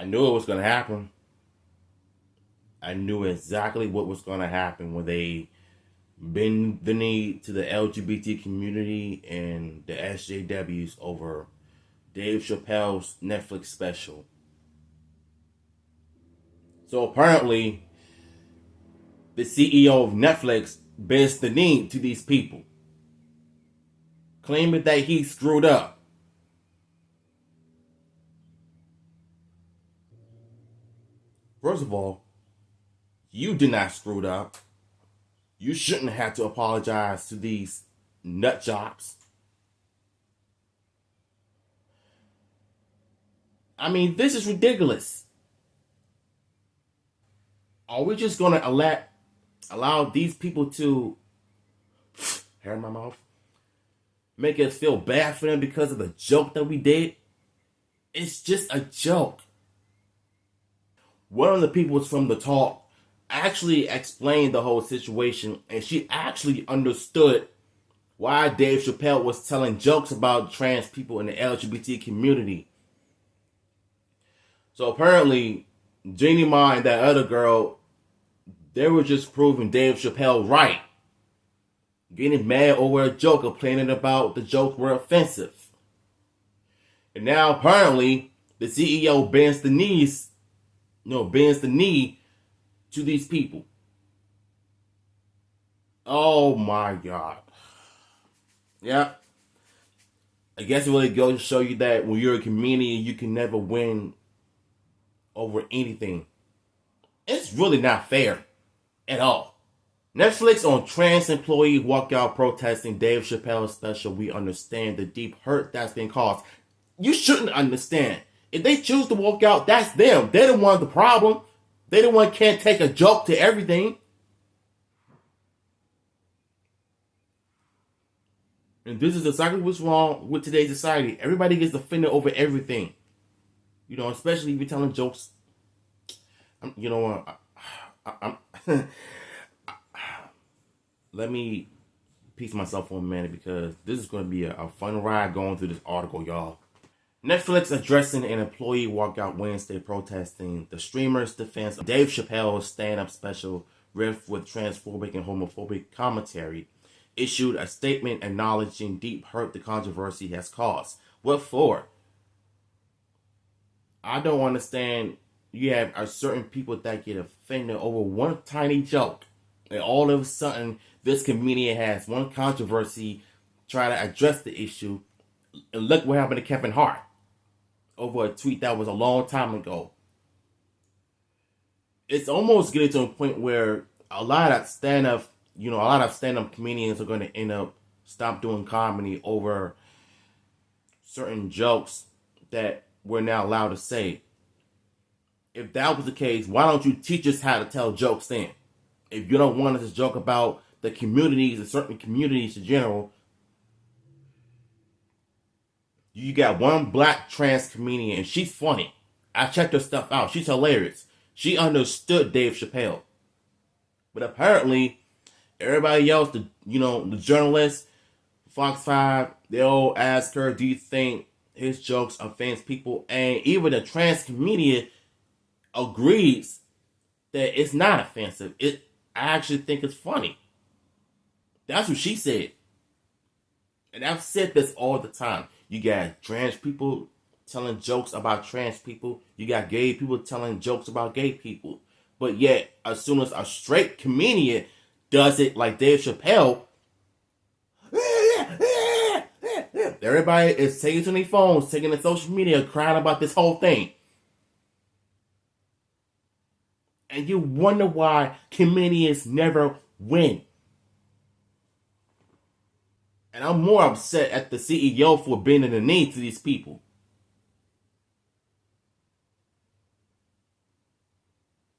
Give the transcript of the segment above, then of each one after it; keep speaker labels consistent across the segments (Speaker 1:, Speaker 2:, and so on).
Speaker 1: I knew it was going to happen. I knew exactly what was going to happen when they bend the knee to the LGBT community and the SJWs over Dave Chappelle's Netflix special. So apparently, the CEO of Netflix bends the knee to these people, claiming that he screwed up. First of all, you did not screw up. You shouldn't have to apologize to these nut jobs. I mean, this is ridiculous. Are we just gonna allow these people to hair in my mouth, make us feel bad for them because of the joke that we did? It's just a joke. One of the people from the talk actually explained the whole situation, and she actually understood why Dave Chappelle was telling jokes about trans people in the LGBT community. So apparently, Jeannie Ma and that other girl, they were just proving Dave Chappelle right. Getting mad over a joke, complaining about the jokes were offensive. And now apparently, the CEO bends the knee to these people. Oh my God. Yeah. I guess it really goes to show you that when you're a comedian, you can never win over anything. It's really not fair at all. Netflix on trans employee walkout protesting Dave Chappelle's special. We understand the deep hurt that's been caused. You shouldn't understand. If they choose to walk out, that's them. They're the one the problem. They the one can't take a joke to everything. And this is exactly what's wrong with today's society. Everybody gets offended over everything. You know, especially if you're telling jokes. You know what? Let me piece myself for a minute because this is going to be a fun ride going through this article, y'all. Netflix addressing an employee walkout Wednesday protesting the streamer's defense of Dave Chappelle's stand-up special riff with transphobic and homophobic commentary, issued a statement acknowledging deep hurt the controversy has caused. What for? I don't understand. You have a certain people that get offended over one tiny joke, and all of a sudden, this comedian has one controversy, try to address the issue, and look what happened to Kevin Hart over a tweet that was a long time ago. It's almost getting to a point where a lot of stand-up comedians are going to end up stop doing comedy over certain jokes that we're now allowed to say. If that was the case, why don't you teach us how to tell jokes then? If you don't want us to joke about the communities and certain communities in general, you got one black trans comedian and she's funny. I checked her stuff out. She's hilarious. She understood Dave Chappelle. But apparently, everybody else, the journalists, Fox 5, they all ask her, do you think his jokes offend people? And even the trans comedian agrees that it's not offensive. I actually think it's funny. That's what she said. And I've said this all the time. You got trans people telling jokes about trans people. You got gay people telling jokes about gay people. But yet, as soon as a straight comedian does it like Dave Chappelle, everybody is taking to their phones, taking to social media, crying about this whole thing. And you wonder why comedians never win. And I'm more upset at the CEO for bending the knee to these people.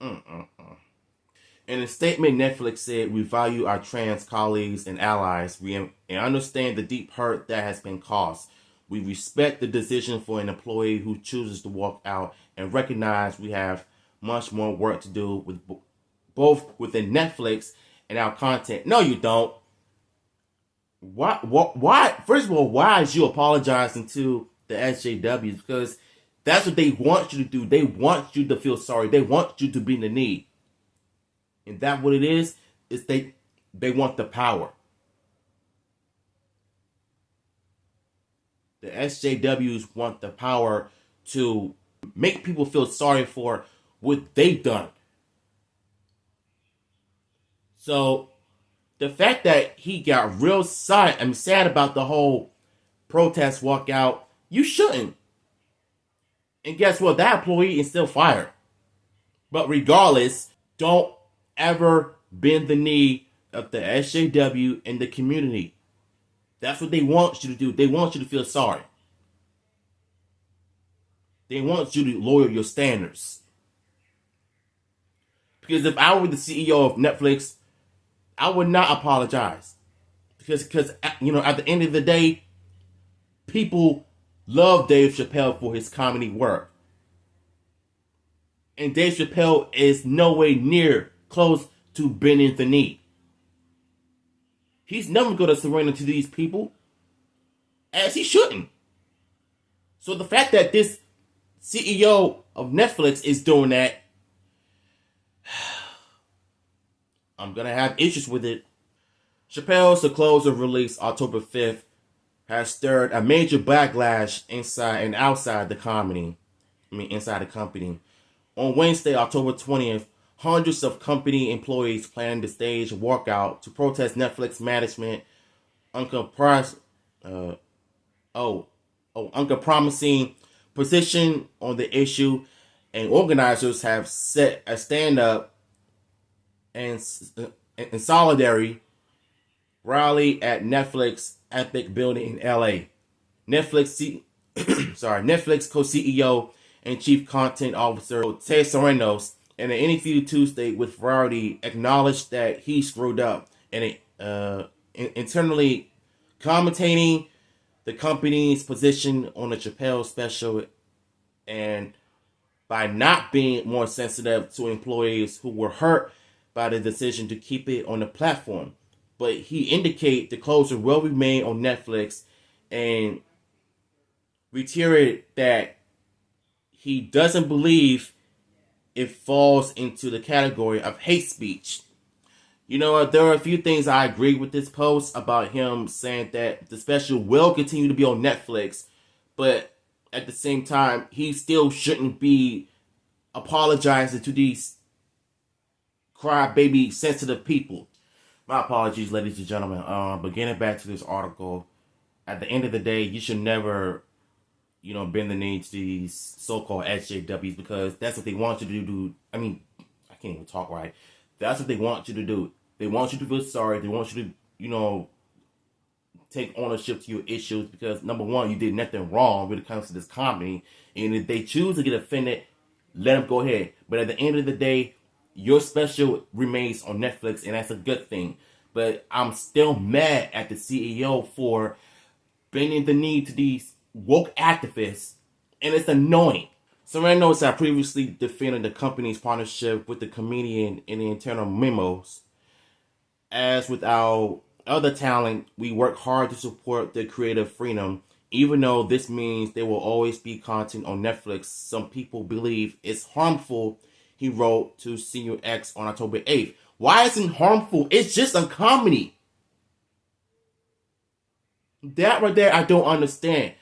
Speaker 1: In a statement, Netflix said, we value our trans colleagues and allies and understand the deep hurt that has been caused. We respect the decision for an employee who chooses to walk out and recognize we have much more work to do with both within Netflix and our content. No, you don't. Why? First of all, why is you apologizing to the SJWs? Because That's what they want you to do. They want you to feel sorry. They want you to be in the need. And that what it is they want the power. The SJWs want the power to make people feel sorry for what they've done. So the fact that he got real sad about the whole protest walkout, you shouldn't. And guess what? That employee is still fired. But regardless, don't ever bend the knee of the SJW and the community. That's what they want you to do. They want you to feel sorry. They want you to lower your standards. Because if I were the CEO of Netflix, I would not apologize. Because at the end of the day, people love Dave Chappelle for his comedy work. And Dave Chappelle is no way near close to bending the knee. He's never going to surrender to these people, as he shouldn't. So the fact that this CEO of Netflix is doing that, I'm going to have issues with it. Chappelle's The Closer release October 5th has stirred a major backlash inside and outside the company. On Wednesday, October 20th, hundreds of company employees planned to stage a walkout to protest Netflix management uncompromising position on the issue, and organizers have set a stand-up and solidarity rally at Netflix Epic Building in LA. Netflix co-CEO and Chief Content Officer Ted Sarandos, in an interview Tuesday with Variety, acknowledged that he screwed up and internally commentating the company's position on the Chappelle special, and by not being more sensitive to employees who were hurt by the decision to keep it on the platform. But he indicated The Closer will remain on Netflix and reiterated that he doesn't believe it falls into the category of hate speech. There are a few things I agree with this post about him saying that the special will continue to be on Netflix, but at the same time, he still shouldn't be apologizing to these crybaby sensitive people. My apologies, ladies and gentlemen. But getting back to this article, at the end of the day, you should never, bend the knee to these so-called SJWs, because that's what they want you to do. I can't even talk right. That's what they want you to do. They want you to feel sorry. They want you to, take ownership to your issues, because number one, you did nothing wrong when it comes to this comedy. And if they choose to get offended, let them go ahead. But at the end of the day, your special remains on Netflix, and that's a good thing. But I'm still mad at the CEO for bending the knee to these woke activists, and it's annoying. Sarandos had previously defended the company's partnership with the comedian in the internal memos. As with our other talent, we work hard to support their creative freedom, even though this means there will always be content on Netflix some people believe it's harmful, he wrote to Senior X on October 8th. Why isn't it harmful? It's just a comedy. That right there, I don't understand.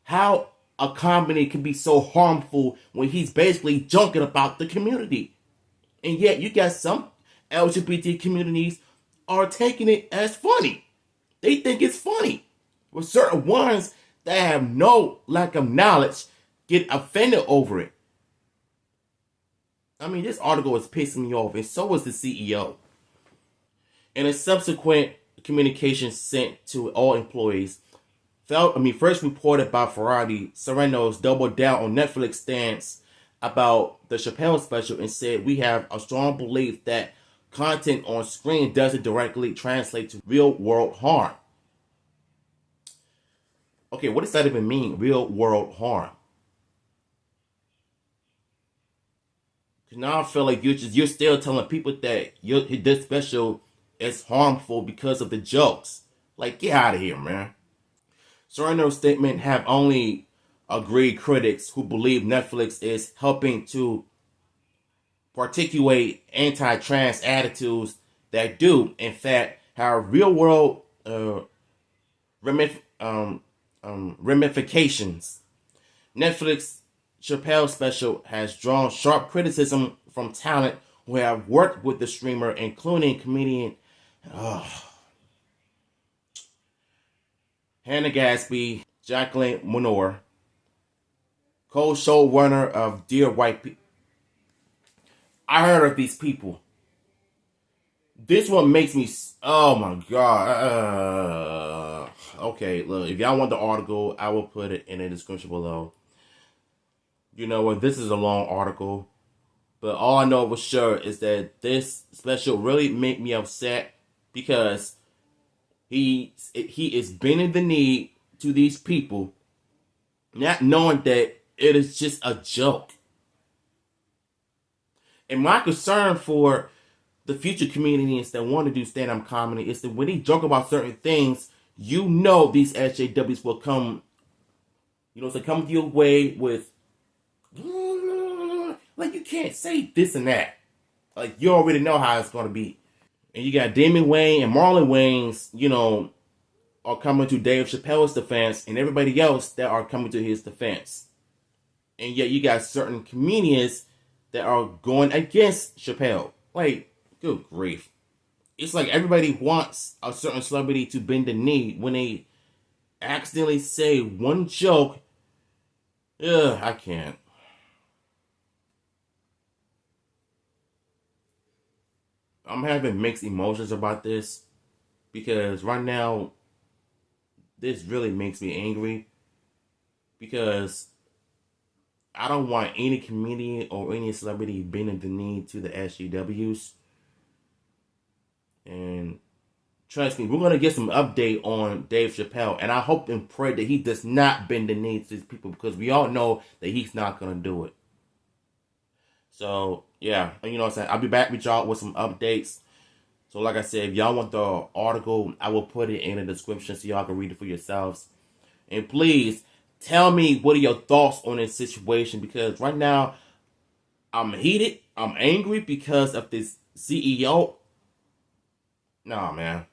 Speaker 1: How a comedy can be so harmful when he's basically joking about the community. And yet you got some LGBT communities are taking it as funny. They think it's funny. With certain ones that have no lack of knowledge get offended over it. This article is pissing me off, and so is the CEO. In a subsequent communication sent to all employees, first reported by Variety, Sarandos doubled down on Netflix stance about the Chappelle special and said, "We have a strong belief that content on screen doesn't directly translate to real-world harm." Okay, what does that even mean, real-world harm? Now I feel like you're still telling people that this special is harmful because of the jokes. Like, get out of here, man. Sarando's statement have only agreed critics who believe Netflix is helping to particulate anti-trans attitudes that do, in fact, have real-world ramifications. Netflix Chappelle special has drawn sharp criticism from talent who have worked with the streamer, including comedian Hannah Gadsby, Jacqueline Monor, co-showrunner of Dear White People. I heard of these people. This one makes me. Oh my god. Okay, look. If y'all want the article, I will put it in the description below. You know what? This is a long article, but all I know for sure is that this special really made me upset because he is bending the knee to these people, not knowing that it is just a joke. And my concern for the future comedians that want to do stand-up comedy is that when they joke about certain things, you know these SJWs will come, to come your way with, like, you can't say this and that. Like, you already know how it's going to be. And you got Damon Wayne and Marlon Wayans, are coming to Dave Chappelle's defense, and everybody else that are coming to his defense. And yet you got certain comedians that are going against Chappelle. Like, good grief. It's like everybody wants a certain celebrity to bend the knee when they accidentally say one joke. Ugh, I can't. I'm having mixed emotions about this because right now this really makes me angry because I don't want any comedian or any celebrity bending the knee to the SJWs. And trust me, we're going to get some update on Dave Chappelle. And I hope and pray that he does not bend the knee to these people because we all know that he's not going to do it. So, yeah, you know what I'm saying? I'll be back with y'all with some updates. So, like I said, if y'all want the article, I will put it in the description so y'all can read it for yourselves. And please, tell me what are your thoughts on this situation because right now, I'm heated. I'm angry because of this CEO. Nah, man.